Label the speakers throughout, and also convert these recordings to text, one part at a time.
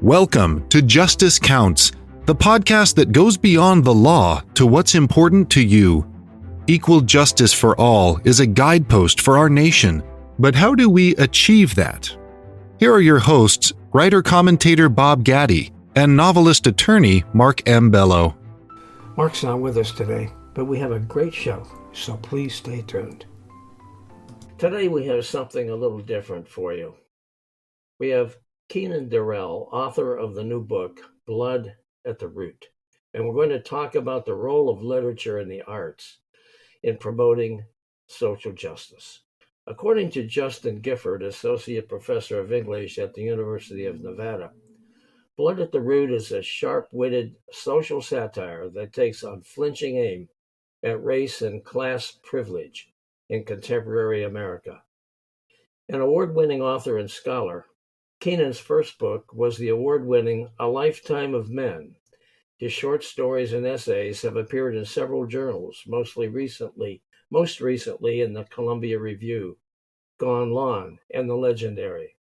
Speaker 1: Welcome to Justice Counts, the podcast that goes beyond the law to what's important to you. Equal justice for all is a guidepost for our nation, but how do we achieve that? Here are your hosts, writer-commentator Bob Gaddy and novelist-attorney Mark M. Bello.
Speaker 2: Mark's not with us today, but we have a great show, so please stay tuned. Today we have something a little different for you. We have Keenan Darrell, author of the new book, Blood at the Root, and we're going to talk about the role of literature and the arts in promoting social justice. According to Justin Gifford, Associate Professor of English at the University of Nevada, Blood at the Root is a sharp-witted social satire that takes unflinching aim at race and class privilege in contemporary America. An award-winning author and scholar, Keenan's first book was the award-winning A Lifetime of Men. His short stories and essays have appeared in several journals, most recently in the Columbia Review, Gone Lawn, and The Legendary.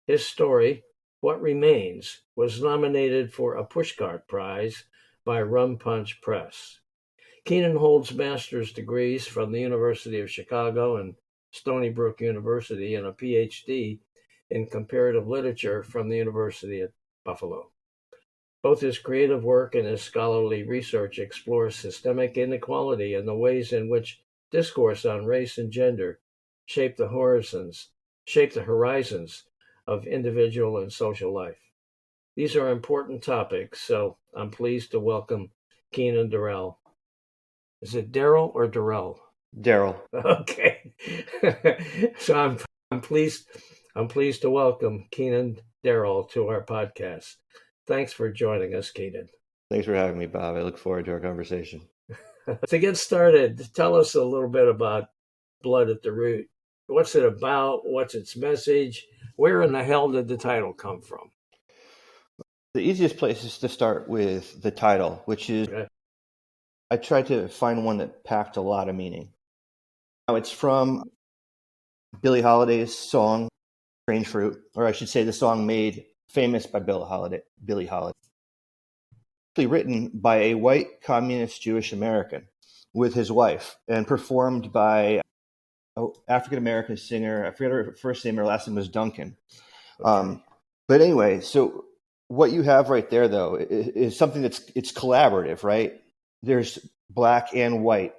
Speaker 2: His story, What Remains, was nominated for a Pushcart Prize by Rum Punch Press. Keenan holds master's degrees from the University of Chicago and Stony Brook University and a PhD in Comparative Literature from the University of Buffalo. Both his creative work and his scholarly research explore systemic inequality and the ways in which discourse on race and gender shape the horizons of individual and social life. These are important topics, so I'm pleased to welcome Keenan Darrell. Is it Darrell or Darrell?
Speaker 3: Darrell.
Speaker 2: Okay. So I'm pleased to welcome Keenan Darrell to our podcast. Thanks for joining us, Keenan.
Speaker 3: Thanks for having me, Bob. I look forward to our conversation.
Speaker 2: To get started, tell us a little bit about Blood at the Root. What's it about? What's its message? Where in the hell did the title come from?
Speaker 3: The easiest place is to start with the title, which is, okay. I tried to find one that packed a lot of meaning. Now, it's from Billie Holiday's song, Strange Fruit, or I should say the song made famous by Billie Holiday. Written by a white communist Jewish American with his wife and performed by an African-American singer. I forget her first name, her last name was Duncan. Okay. But anyway, so what you have right there, though, is something it's collaborative, right? There's black and white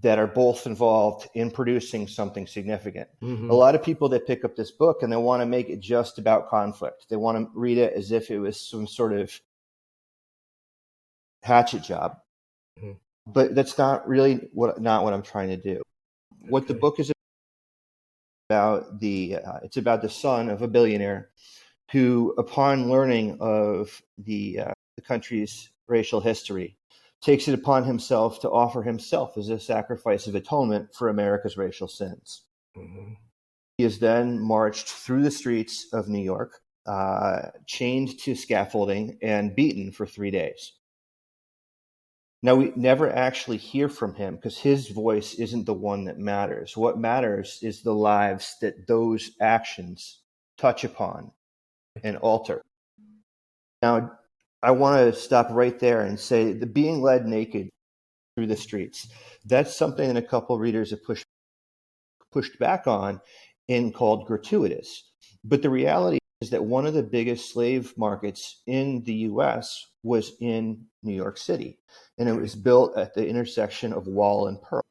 Speaker 3: that are both involved in producing something significant. Mm-hmm. A lot of people that pick up this book and they want to make it just about conflict. They want to read it as if it was some sort of hatchet job. Mm-hmm. But that's not really what I'm trying to do. Okay. What the book is about, it's about the son of a billionaire who, upon learning of the country's racial history, takes it upon himself to offer himself as a sacrifice of atonement for America's racial sins. Mm-hmm. He is then marched through the streets of New York, chained to scaffolding, and beaten for 3 days. Now, we never actually hear from him because his voice isn't the one that matters. What matters is the lives that those actions touch upon and alter. Now, I want to stop right there and say the being led naked through the streets, that's something that a couple of readers have pushed back on and called gratuitous. But the reality is that one of the biggest slave markets in the U.S. was in New York City, and it was built at the intersection of Wall and Pearl.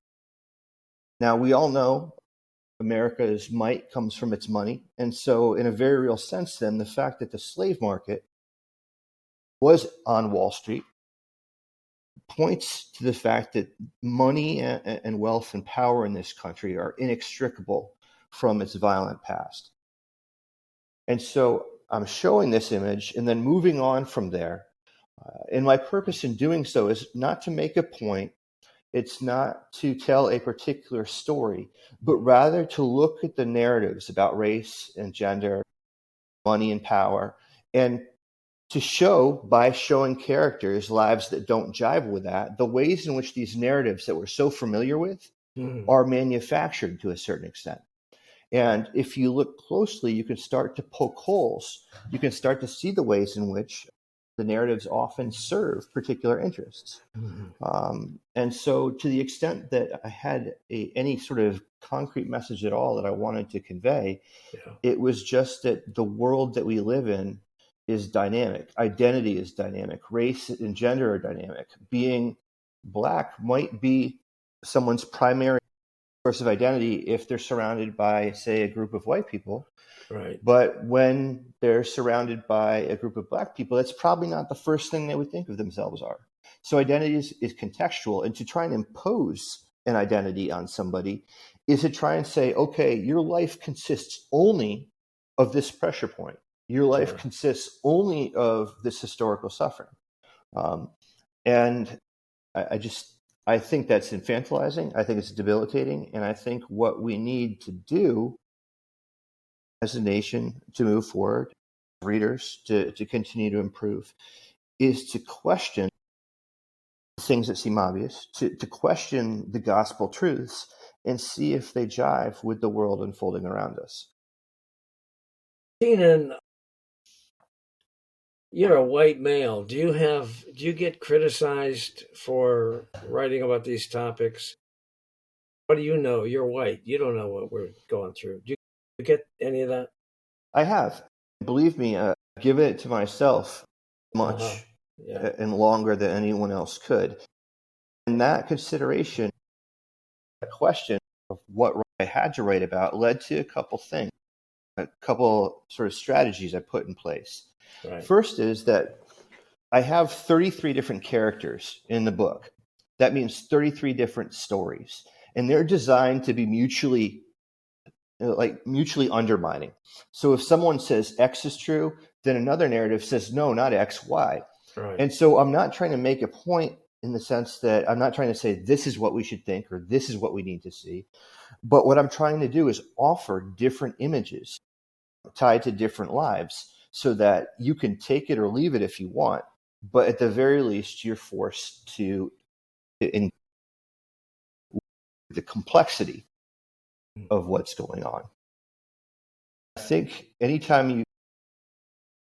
Speaker 3: Now, we all know America's might comes from its money, and so in a very real sense, then, the fact that the slave market was on Wall Street points to the fact that money and wealth and power in this country are inextricable from its violent past. And so I'm showing this image and then moving on from there. And my purpose in doing so is not to make a point. It's not to tell a particular story, but rather to look at the narratives about race and gender, money and power, and to show, by showing characters lives that don't jive with that, the ways in which these narratives that we're so familiar with are manufactured to a certain extent. And if you look closely, you can start to poke holes. You can start to see the ways in which the narratives often serve particular interests. And so to the extent that I had any sort of concrete message at all that I wanted to convey, it was just that the world that we live in is dynamic. Identity is dynamic. Race and gender are dynamic. Being Black might be someone's primary source of identity if they're surrounded by, say, a group of white people.
Speaker 2: Right.
Speaker 3: But when they're surrounded by a group of Black people, that's probably not the first thing they would think of themselves are. So identity is contextual, and to try and impose an identity on somebody is to try and say, okay, your life consists only of this pressure point. Your life consists only of this historical suffering. And I think that's infantilizing. I think it's debilitating. And I think what we need to do as a nation to move forward, readers to continue to improve, is to question things that seem obvious, to question the gospel truths and see if they jive with the world unfolding around us.
Speaker 2: Keenan, you're a white male. Do you get criticized for writing about these topics? What do you know? You're white. You don't know what we're going through. Do you get any of that?
Speaker 3: I have. Believe me, I've given it to myself much and longer than anyone else could. And that consideration, that question of what I had to write about led to a couple things, a couple sort of strategies I put in place.
Speaker 2: Right.
Speaker 3: First is that I have 33 different characters in the book. That means 33 different stories. And they're designed to be mutually undermining. So if someone says X is true, then another narrative says, no, not X, Y.
Speaker 2: Right.
Speaker 3: And so I'm not trying to make a point in the sense that I'm not trying to say this is what we should think or this is what we need to see. But what I'm trying to do is offer different images tied to different lives so that you can take it or leave it if you want. But at the very least, you're forced to in the complexity of what's going on. I think anytime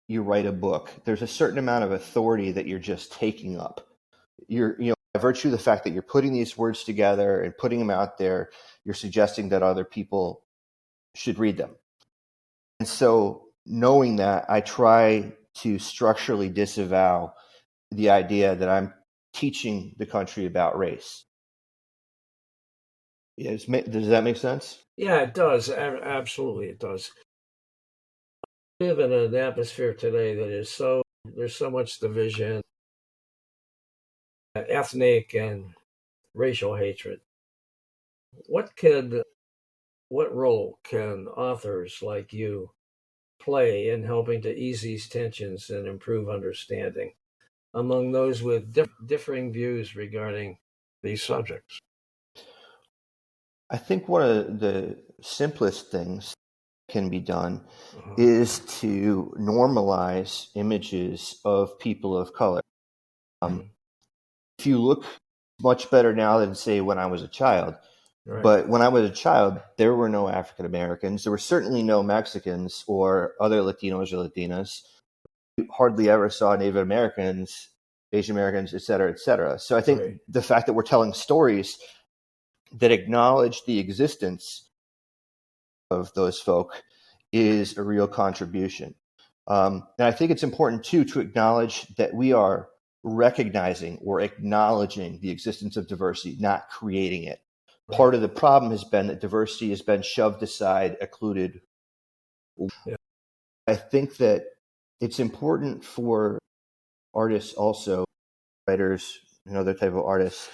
Speaker 3: you write a book, there's a certain amount of authority that you're just taking up. By virtue of the fact that you're putting these words together and putting them out there, you're suggesting that other people should read them. And so knowing that, I try to structurally disavow the idea that I'm teaching the country about race. Does that make sense?
Speaker 2: Yeah, it does. Absolutely, it does. We live in an atmosphere today that is there's so much division, ethnic and racial hatred. What role can authors like you play in helping to ease these tensions and improve understanding among those with differing views regarding these subjects?
Speaker 3: I think one of the simplest things that can be done is to normalize images of people of color. If you look much better now than, say, when I was a child, but when I was a child, there were no African Americans. There were certainly no Mexicans or other Latinos or Latinas. You hardly ever saw Native Americans, Asian Americans, et cetera, et cetera. So I think the fact that we're telling stories that acknowledge the existence of those folk is a real contribution. And I think it's important, too, to acknowledge that we are recognizing or acknowledging the existence of diversity, not creating it. Part of the problem has been that diversity has been shoved aside, occluded.
Speaker 2: Yeah.
Speaker 3: I think that it's important for artists also, writers and other type of artists,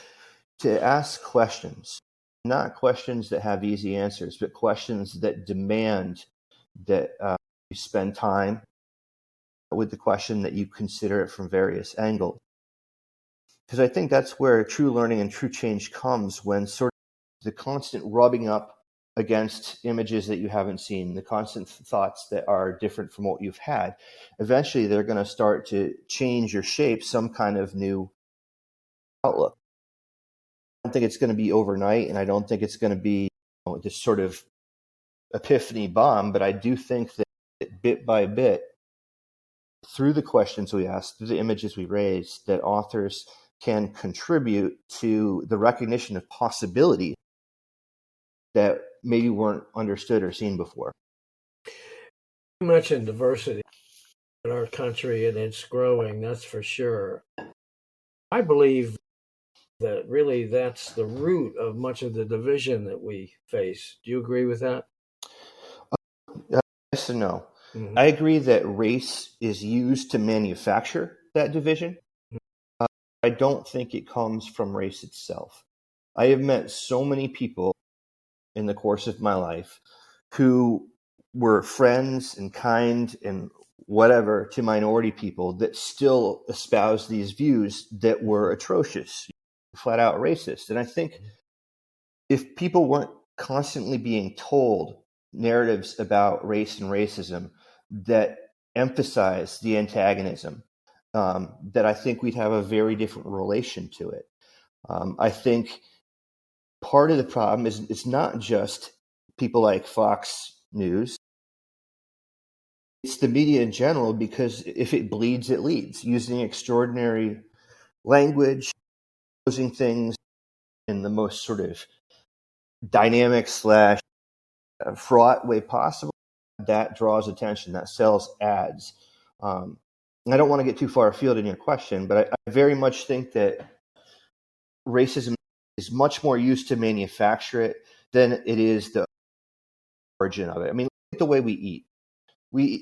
Speaker 3: to ask questions, not questions that have easy answers, but questions that demand that you spend time with the question, that you consider it from various angles. Because I think that's where true learning and true change comes, when sort of the constant rubbing up against images that you haven't seen, the constant thoughts that are different from what you've had. Eventually, they're going to start to change or shape some kind of new outlook. I don't think it's going to be overnight, and I don't think it's going to be this sort of epiphany bomb, but I do think that bit by bit, through the questions we ask, through the images we raise, that authors can contribute to the recognition of possibilities that maybe weren't understood or seen before.
Speaker 2: You mentioned diversity in our country, and it's growing, that's for sure. I believe that really that's the root of much of the division that we face. Do you agree with that?
Speaker 3: Yes and no. Mm-hmm. I agree that race is used to manufacture that division. I don't think it comes from race itself. I have met so many people in the course of my life who were friends and kind and whatever to minority people that still espouse these views that were atrocious, flat out racist. And I think if people weren't constantly being told narratives about race and racism that emphasize the antagonism, that I think we'd have a very different relation to it. I think part of the problem is it's not just people like Fox News. It's the media in general, because if it bleeds, it leads. Using extraordinary language, posing things in the most sort of dynamic / fraught way possible, that draws attention, that sells ads. I don't want to get too far afield in your question, but I very much think that racism is much more used to manufacture it than it is the origin of it. I mean, look at the way we eat.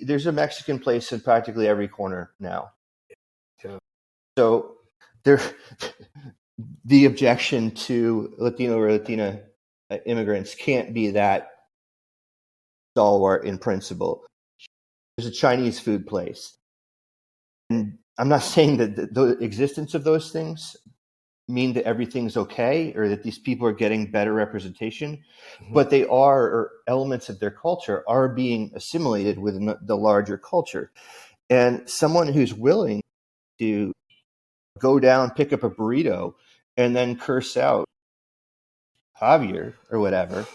Speaker 3: There's a Mexican place in practically every corner now. Yeah. So the objection to Latino or Latina immigrants can't be that stalwart in principle. There's a Chinese food place. And I'm not saying that the existence of those things mean that everything's okay or that these people are getting better representation, but they are, or elements of their culture are being assimilated within the larger culture. And someone who's willing to go down, pick up a burrito, and then curse out Javier or whatever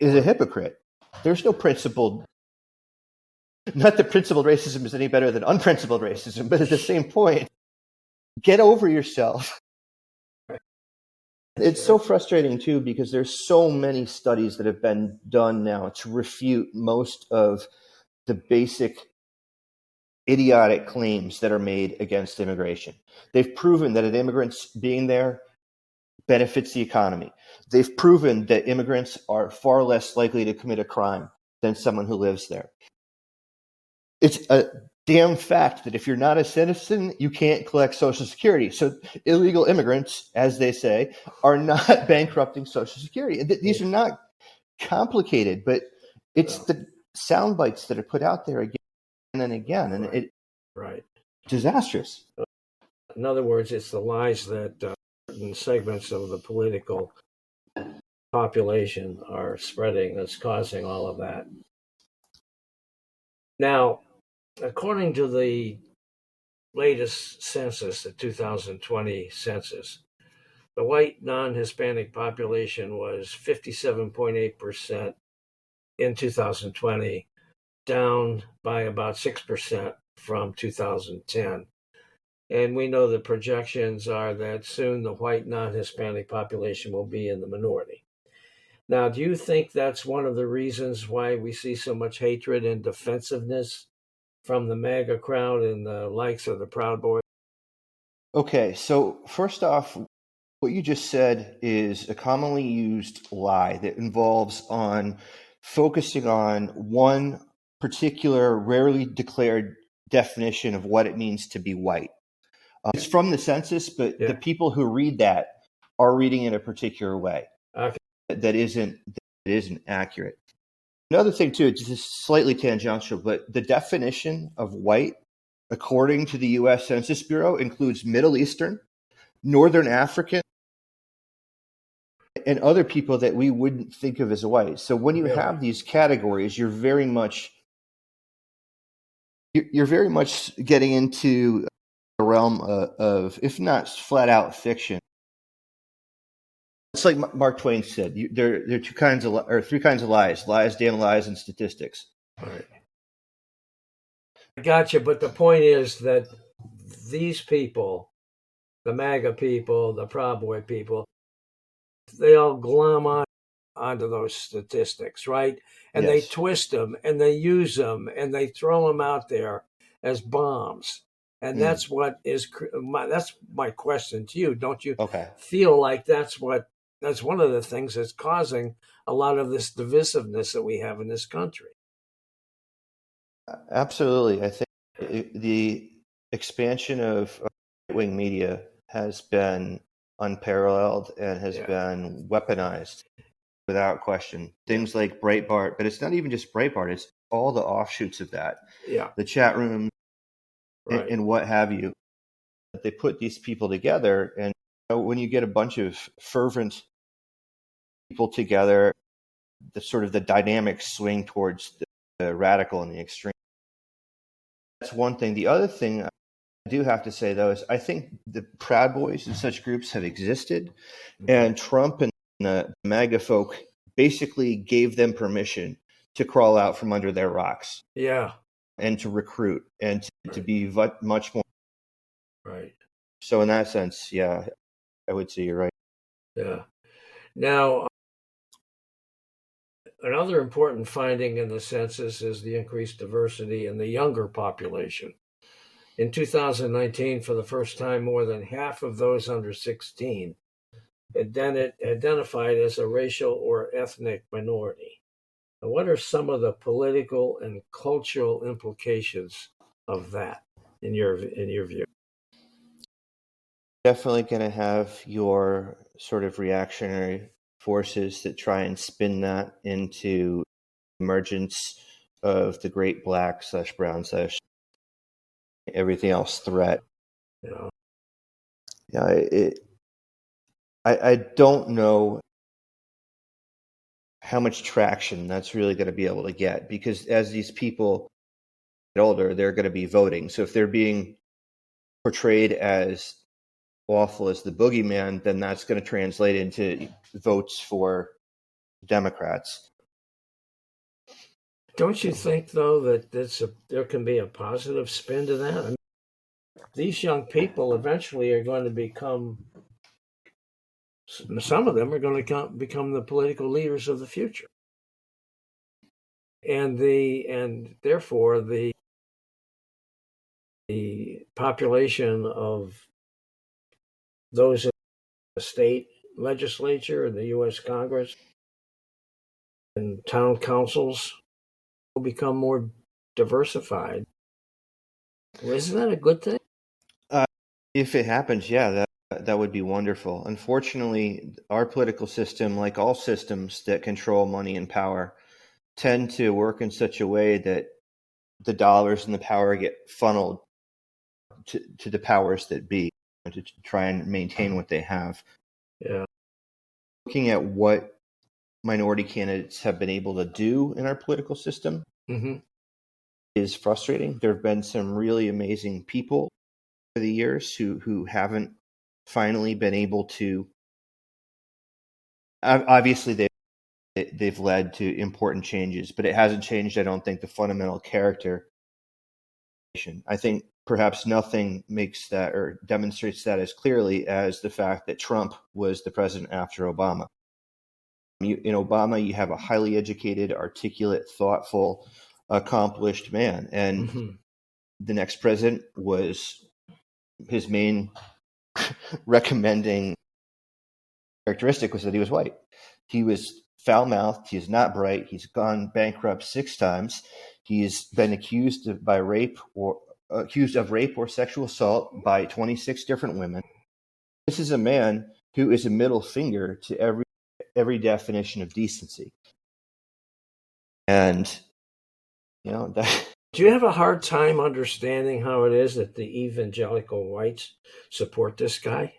Speaker 3: is a hypocrite. There's no principled, not that principled racism is any better than unprincipled racism, but at the same point, get over yourself. It's so frustrating, too, because there's so many studies that have been done now to refute most of the basic idiotic claims that are made against immigration. They've proven that immigrants being there benefits the economy. They've proven that immigrants are far less likely to commit a crime than someone who lives there. It's a damn fact that if you're not a citizen, you can't collect Social Security. So illegal immigrants, as they say, are not bankrupting Social Security. These are not complicated, but it's the sound bites that are put out there again and again, and it's disastrous.
Speaker 2: In other words, it's the lies that certain segments of the political population are spreading that's causing all of that. Now, according to the latest census, the 2020 census, the white non-Hispanic population was 57.8% in 2020, down by about 6% from 2010. And we know the projections are that soon the white non-Hispanic population will be in the minority. Now, do you think that's one of the reasons why we see so much hatred and defensiveness from the MAGA crowd and the likes of the Proud Boys?
Speaker 3: Okay, so first off, what you just said is a commonly used lie that involves on focusing on one particular, rarely declared definition of what it means to be white. It's from the census, but the people who read that are reading it a particular way that isn't accurate. Another thing, too, it's just slightly tangential, but the definition of white, according to the U.S. Census Bureau, includes Middle Eastern, Northern African, and other people that we wouldn't think of as white. So when you have these categories, you're very much getting into the realm of, if not flat out fiction, It's like Mark Twain said, there are three kinds of lies: lies, damn lies, and statistics.
Speaker 2: All right. I gotcha, but the point is that these people, the MAGA people, the Proud Boy people, they all glom onto those statistics, right? And they
Speaker 3: Yes.
Speaker 2: twist them and they use them and they throw them out there as bombs. And that's what that's my question to you. Don't you
Speaker 3: Okay.
Speaker 2: feel like that's one of the things that's causing a lot of this divisiveness that we have in this country?
Speaker 3: Absolutely. I think the expansion of right-wing media has been unparalleled and has been weaponized without question. Things like Breitbart, but it's not even just Breitbart, it's all the offshoots of that.
Speaker 2: Yeah.
Speaker 3: The chat rooms
Speaker 2: Right.
Speaker 3: and what have you. They put these people together, and when you get a bunch of fervent people together, the dynamics swing towards the radical and the extreme. That's one thing. The other thing I do have to say, though, is I think the Proud Boys and such groups have existed, and Trump and the MAGA folk basically gave them permission to crawl out from under their rocks.
Speaker 2: Yeah.
Speaker 3: And to recruit and to be much more.
Speaker 2: Right.
Speaker 3: So in that sense, yeah, I would say you're right.
Speaker 2: Yeah. Now, another important finding in the census is the increased diversity in the younger population. In 2019, for the first time, more than half of those under 16 identified as a racial or ethnic minority. Now, what are some of the political and cultural implications of that, in your view?
Speaker 3: Definitely going to have your sort of reactionary forces that try and spin that into emergence of the great black / brown / everything else threat. Yeah, I don't know how much traction that's really going to be able to get, because as these people get older, they're going to be voting. So if they're being portrayed as awful as the boogeyman, then that's going to translate into votes for Democrats.
Speaker 2: Don't you think, though, that there can be a positive spin to that? I mean, these young people eventually are going to become, some of them are going to become the political leaders of the future. And therefore the population of those in the state legislature and the U.S. Congress and town councils will become more diversified. Well, isn't that a good thing?
Speaker 3: If it happens, yeah, that would be wonderful. Unfortunately, our political system, like all systems that control money and power, tend to work in such a way that the dollars and the power get funneled to the powers that be to try and maintain what they have.
Speaker 2: Yeah.
Speaker 3: Looking at what minority candidates have been able to do in our political system is frustrating. There have been some really amazing people over the years who haven't finally been able to. Obviously, they've led to important changes, but it hasn't changed, I don't think, the fundamental character. I think perhaps nothing makes that or demonstrates that as clearly as the fact that Trump was the president after Obama. In Obama, you have a highly educated, articulate, thoughtful, accomplished man. And the next president was his main recommending characteristic was that he was white. He was foul-mouthed. He's not bright. He's gone bankrupt 6 times. He's been accused of rape or sexual assault by 26 different women. This is a man who is a middle finger to every definition of decency. And that.
Speaker 2: Do you have a hard time understanding how it is that the evangelical whites support this guy?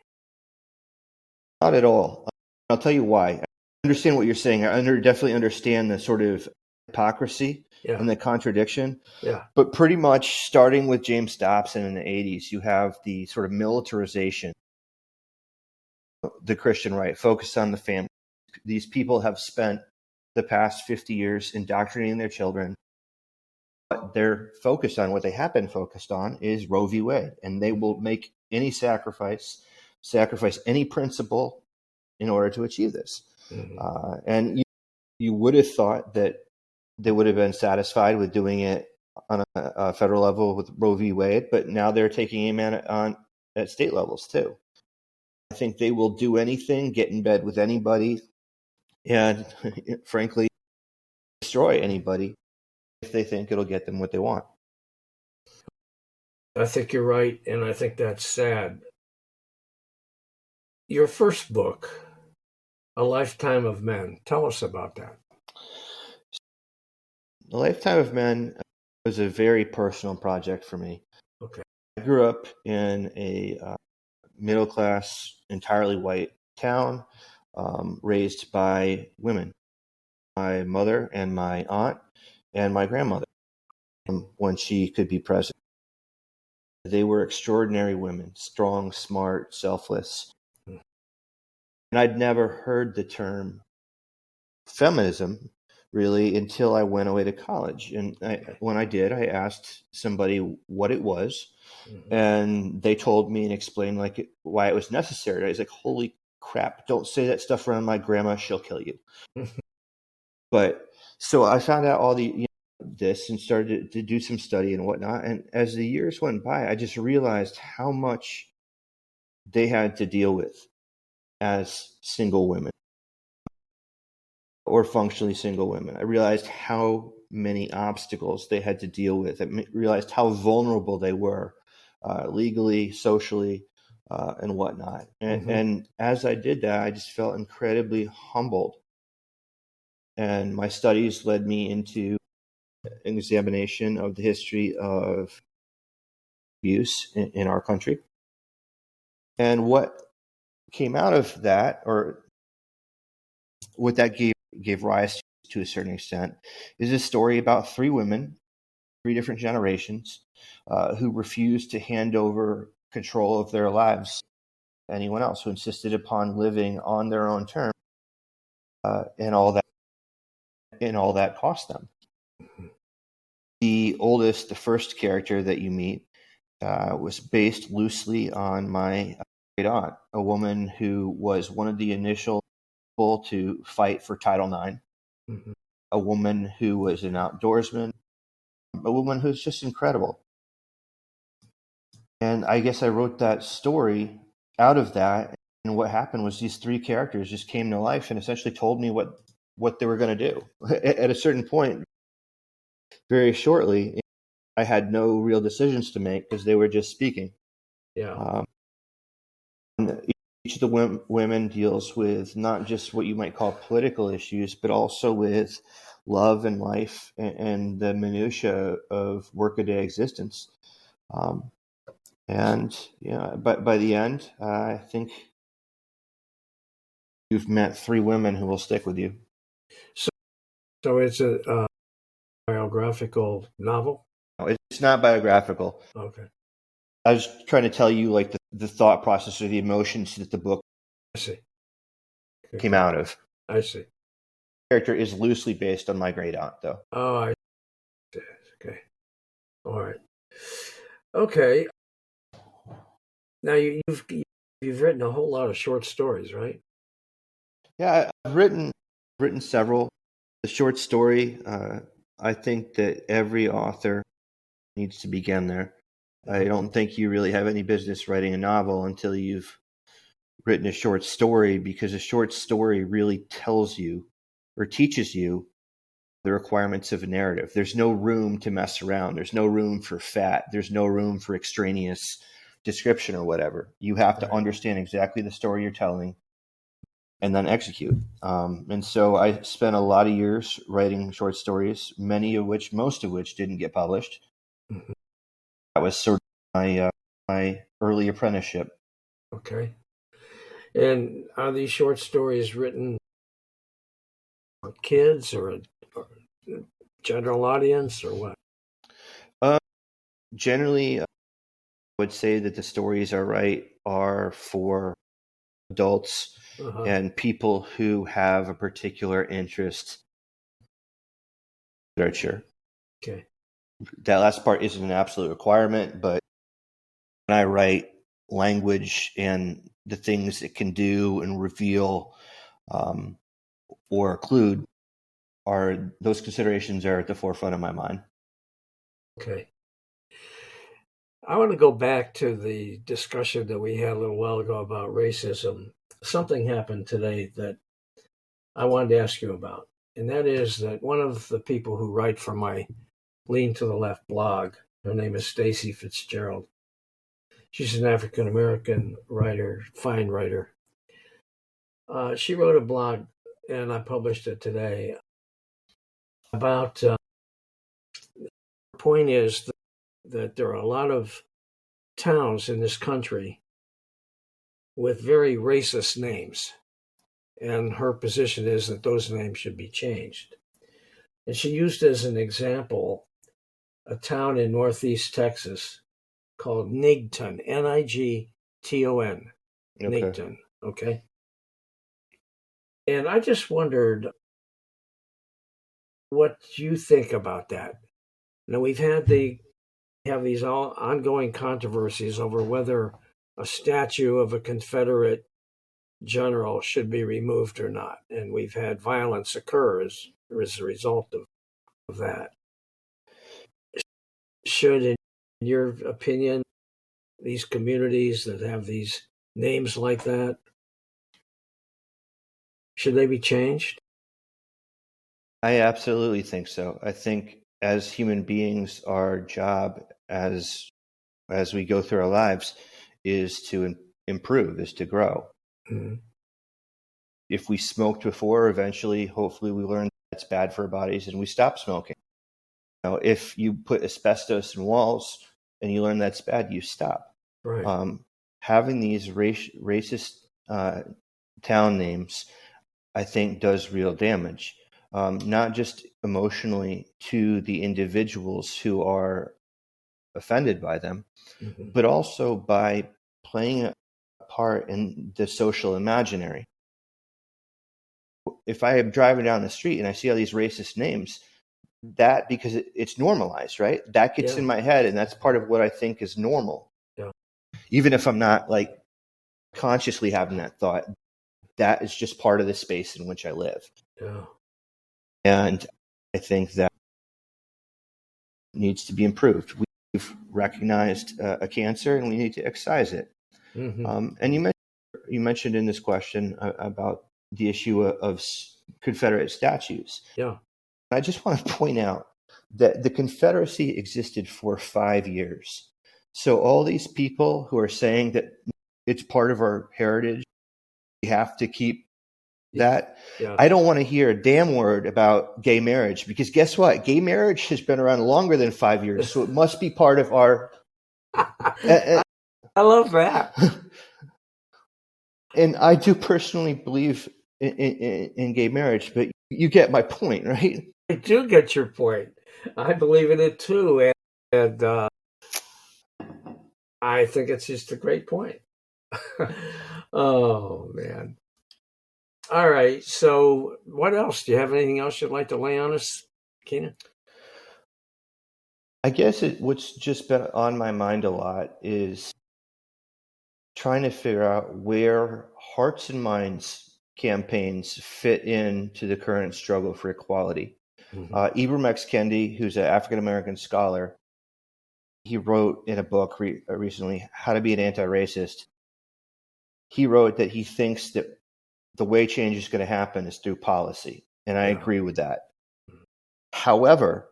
Speaker 3: Not at all. I'll tell you why. I understand what you're saying. I definitely understand the sort of hypocrisy and the contradiction.
Speaker 2: Yeah.
Speaker 3: But pretty much starting with James Dobson in the 80s, you have the sort of militarization the Christian right, focus on the family. These people have spent the past 50 years indoctrinating their children. What they're focused on, what they have been focused on, is Roe v. Wade, and they will make any sacrifice any principle in order to achieve this. And you would have thought that they would have been satisfied with doing it on a federal level with Roe v. Wade, but now they're taking aim at state levels too. I think they will do anything, get in bed with anybody, and frankly, destroy anybody if they think it'll get them what they want.
Speaker 2: I think you're right, and I think that's sad. Your first book, A Lifetime of Men, tell us about that.
Speaker 3: A Lifetime of Men was a very personal project for me.
Speaker 2: Okay.
Speaker 3: I grew up in a middle-class, entirely white town, raised by women. My mother and my aunt and my grandmother, when she could be present. They were extraordinary women, strong, smart, selfless. And I'd never heard the term feminism really until I went away to college. And when I did, I asked somebody what it was, and they told me and explained why it was necessary. I was like, holy crap, don't say that stuff around my grandma, she'll kill you. But so I found out all this and started to do some study and whatnot. And as the years went by, I just realized how much they had to deal with as single women or functionally single women. I realized how many obstacles they had to deal with. I realized how vulnerable they were legally, socially, and whatnot. And as I did that, I just felt incredibly humbled. And my studies led me into an examination of the history of abuse in our country. And what came out of that, or what that gave rise to a certain extent, is a story about three women, three different generations, who refused to hand over control of their lives to anyone else, who insisted upon living on their own terms, and all that cost them. The first character that you meet, was based loosely on my great aunt, a woman who was one of the initial people to fight for Title IX, a woman who was an outdoorsman, a woman who's just incredible. And I guess I wrote that story out of that. And what happened was these three characters just came to life and essentially told me what they were going to do. At a certain point, very shortly, I had no real decisions to make because they were just speaking.
Speaker 2: Yeah.
Speaker 3: Each of the women deals with not just what you might call political issues, but also with love and life and the minutia of workaday existence. But by the end, I think you've met three women who will stick with you.
Speaker 2: So it's a biographical novel?
Speaker 3: No, it's not biographical.
Speaker 2: Okay.
Speaker 3: I was trying to tell you the thought process or the emotions that the book came out of.
Speaker 2: I see.
Speaker 3: The character is loosely based on my great aunt, though.
Speaker 2: Oh, I see. Okay. All right. Okay. Now you've written a whole lot of short stories, right?
Speaker 3: Yeah, I've written several. The short story, I think that every author needs to begin there. I don't think you really have any business writing a novel until you've written a short story, because a short story really tells you or teaches you the requirements of a narrative. There's no room to mess around. There's no room for fat. There's no room for extraneous description or whatever. You have to understand exactly the story you're telling and then execute. And so I spent a lot of years writing short stories, most of which didn't get published. That was sort of my early apprenticeship.
Speaker 2: Okay. And are these short stories written for kids or a general audience or what?
Speaker 3: Generally, I would say that the stories I write are for adults
Speaker 2: Uh-huh.
Speaker 3: and people who have a particular interest in literature.
Speaker 2: Okay.
Speaker 3: That last part isn't an absolute requirement, but when I write, language and the things it can do and reveal or occlude are those considerations are at the forefront of my mind.
Speaker 2: Okay. I want to go back to the discussion that we had a little while ago about racism. Something happened today that I wanted to ask you about, and that is that one of the people who write for my Lean to the Left blog, her name is Stacy Fitzgerald. She's an African-American writer, fine writer. She wrote a blog, and I published it today, about the point is that there are a lot of towns in this country with very racist names. And her position is that those names should be changed. And she used as an example a town in northeast Texas called Nigton, Nigton,
Speaker 3: Okay.
Speaker 2: Nigton, okay? And I just wondered what you think about that. Now, we have these all ongoing controversies over whether a statue of a Confederate general should be removed or not. And we've had violence occur as a result of that. Should, in your opinion, these communities that have these names like that, should they be changed?
Speaker 3: I absolutely think so. I think as human beings, our job as we go through our lives is to improve, is to grow.
Speaker 2: Mm-hmm.
Speaker 3: If we smoked before, eventually, hopefully, we learn that's bad for our bodies and we stop smoking. If you put asbestos in walls and you learn that's bad, you stop.
Speaker 2: Right.
Speaker 3: Having these racist town names, I think, does real damage, not just emotionally to the individuals who are offended by them,
Speaker 2: Mm-hmm.
Speaker 3: but also by playing a part in the social imaginary. If I am driving down the street and I see all these racist names, that because it's normalized, right? That gets in my head, and that's part of what I think is normal.
Speaker 2: Yeah.
Speaker 3: Even if I'm not like consciously having that thought, that is just part of the space in which I live.
Speaker 2: Yeah.
Speaker 3: And I think that needs to be improved. We've recognized a cancer, and we need to excise it.
Speaker 2: Mm-hmm.
Speaker 3: And you mentioned in this question about the issue of Confederate statues.
Speaker 2: Yeah.
Speaker 3: I just want to point out that the Confederacy existed for 5 years. So all these people who are saying that it's part of our heritage, we have to keep that.
Speaker 2: Yeah.
Speaker 3: I don't want to hear a damn word about gay marriage, because guess what? Gay marriage has been around longer than 5 years, so it must be part of our...
Speaker 2: I love that.
Speaker 3: And I do personally believe in gay marriage, but you get my point, right?
Speaker 2: I do get your point. I believe in it too, and I think it's just a great point. Oh man! All right. So, what else? Do you have anything else you'd like to lay on us, Keenan?
Speaker 3: I guess what's just been on my mind a lot is trying to figure out where Hearts and Minds campaigns fit into the current struggle for equality.
Speaker 2: Mm-hmm.
Speaker 3: Ibram X. Kendi, who's an African-American scholar, he wrote in a book recently, How to Be an Anti-Racist. He wrote that he thinks that the way change is going to happen is through policy, and I agree with that. However,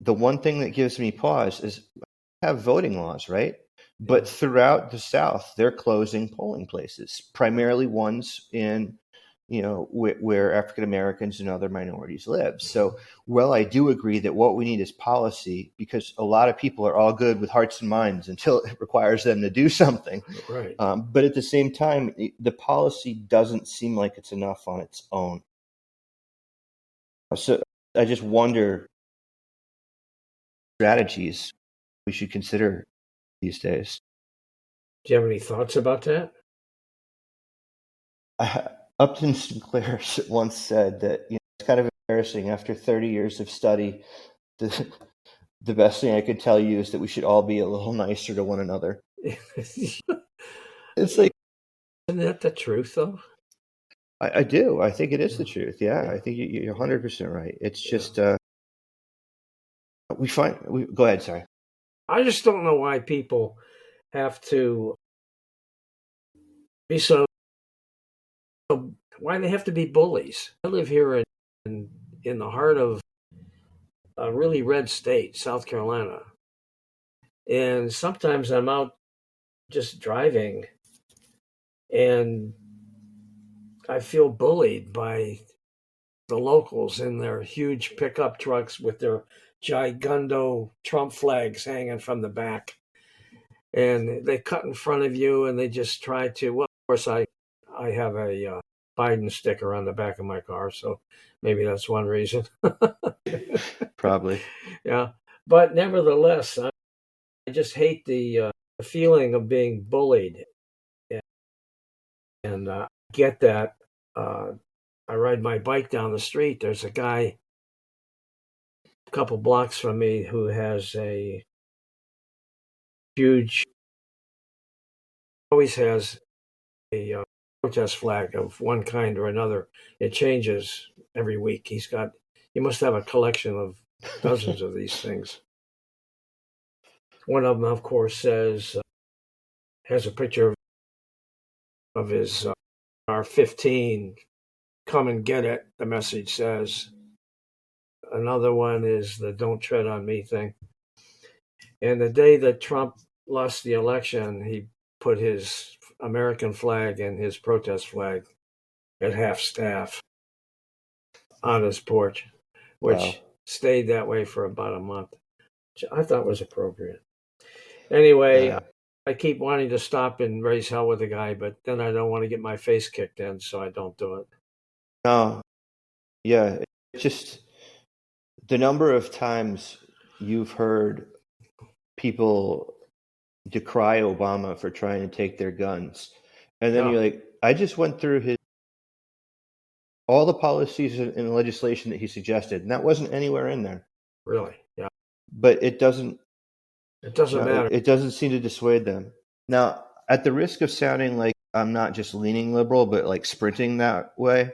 Speaker 3: the one thing that gives me pause is we have voting laws, right? But throughout the South, they're closing polling places, primarily ones in, where African Americans and other minorities live. So, well, I do agree that what we need is policy, because a lot of people are all good with hearts and minds until it requires them to do something.
Speaker 2: Right.
Speaker 3: But at the same time, the policy doesn't seem like it's enough on its own. So I just wonder strategies we should consider these days.
Speaker 2: Do you have any thoughts about that?
Speaker 3: Upton Sinclair once said that it's kind of embarrassing after 30 years of study. The best thing I could tell you is that we should all be a little nicer to one another. It's like,
Speaker 2: isn't that the truth, though?
Speaker 3: I do. I think it is the truth. Yeah. I think you're 100% right. It's just go ahead. Sorry.
Speaker 2: I just don't know why people have to be so. Why they have to be bullies? I live here in the heart of a really red state, South Carolina, and sometimes I'm out just driving, and I feel bullied by the locals in their huge pickup trucks with their gigundo Trump flags hanging from the back. And they cut in front of you and they just try to, well, of course, I have a Biden sticker on the back of my car, so maybe that's one reason.
Speaker 3: Probably.
Speaker 2: Yeah. But nevertheless, I just hate the feeling of being bullied. And I get that. I ride my bike down the street. There's a guy a couple blocks from me who has a huge, always has a protest flag of one kind or another. It changes every week. He must have a collection of dozens of these things. One of them, of course, has a picture of his R-15. Come and get it, the message says. Another one is the "Don't tread on me" thing. And the day that Trump lost the election, he put his American flag and his protest flag at half staff on his porch, which stayed that way for about a month, which I thought was appropriate. Anyway, I keep wanting to stop and raise hell with the guy, but then I don't want to get my face kicked in, so I don't do it.
Speaker 3: No. Yeah. It's just the number of times you've heard people decry Obama for trying to take their guns. And then you're like, I just went through all the policies and legislation that he suggested, and that wasn't anywhere in there.
Speaker 2: Really? Yeah.
Speaker 3: But it doesn't
Speaker 2: matter.
Speaker 3: It doesn't seem to dissuade them. Now, at the risk of sounding like I'm not just leaning liberal, but like sprinting that way,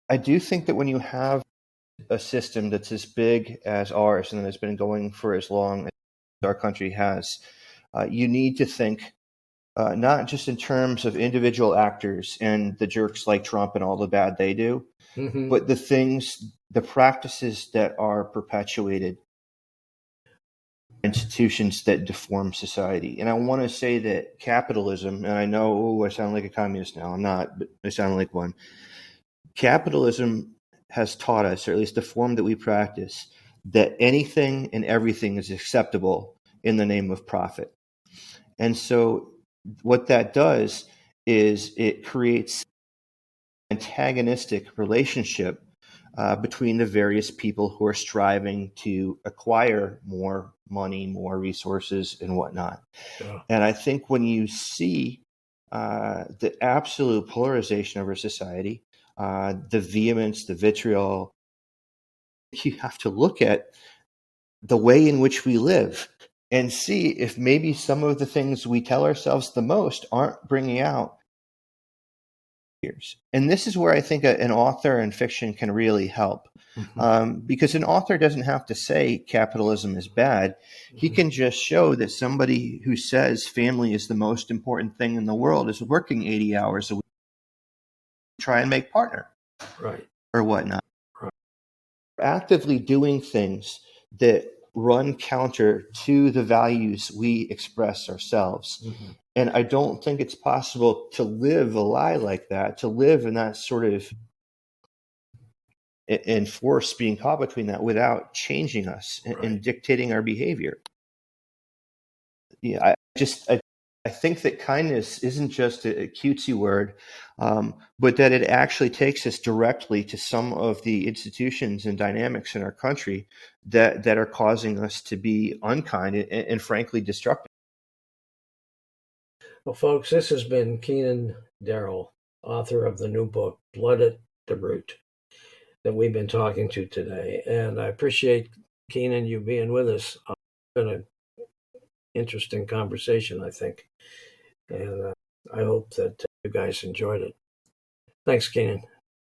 Speaker 3: I do think that when you have a system that's as big as ours and that has been going for as long as our country has, you need to think not just in terms of individual actors and the jerks like Trump and all the bad they do, but the practices that are perpetuated, institutions that deform society. And I want to say that capitalism, and I know I sound like a communist now, I'm not, but I sound like one. Capitalism has taught us, or at least the form that we practice, that anything and everything is acceptable in the name of profit. And so what that does is it creates an antagonistic relationship between the various people who are striving to acquire more money, more resources, and whatnot. Yeah. And I think when you see the absolute polarization of our society, the vehemence, the vitriol, you have to look at the way in which we live and see if maybe some of the things we tell ourselves the most aren't bringing out. And this is where I think an author in fiction can really help, because an author doesn't have to say capitalism is bad. He can just show that somebody who says family is the most important thing in the world is working 80 hours a week to try and make partner,
Speaker 2: right,
Speaker 3: or whatnot. Right. Actively doing things that run counter to the values we express ourselves. And I don't think it's possible to live a lie like that, to live in that sort of enforce being caught between that without changing us and dictating our behavior. Yeah, I think that kindness isn't just a cutesy word, but that it actually takes us directly to some of the institutions and dynamics in our country that are causing us to be unkind and frankly destructive.
Speaker 2: Well, folks, this has been Keenan Darrell, author of the new book, Blood at the Root, that we've been talking to today. And I appreciate, Keenan, you being with us. It's been an interesting conversation, I think. And I hope that you guys enjoyed it. Thanks, Keenan.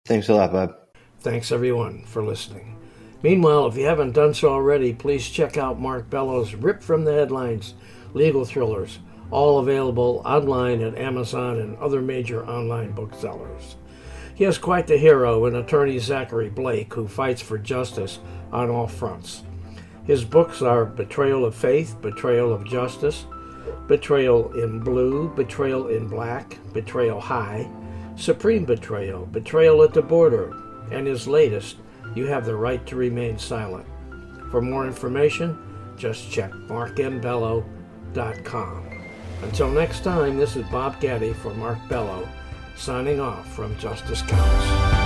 Speaker 3: Thanks a lot, Bob.
Speaker 2: Thanks, everyone, for listening. Meanwhile, if you haven't done so already, please check out Mark Bellow's Ripped from the Headlines legal thrillers, all available online at Amazon and other major online booksellers. He has quite the hero in attorney Zachary Blake, who fights for justice on all fronts. His books are Betrayal of Faith, Betrayal of Justice, Betrayal in Blue, Betrayal in Black, Betrayal High, Supreme Betrayal, Betrayal at the Border, and his latest, You Have the Right to Remain Silent. For more information, just check markmbellow.com. Until next time, this is Bob Gaddy for Mark Bellow, signing off from Justice Counts.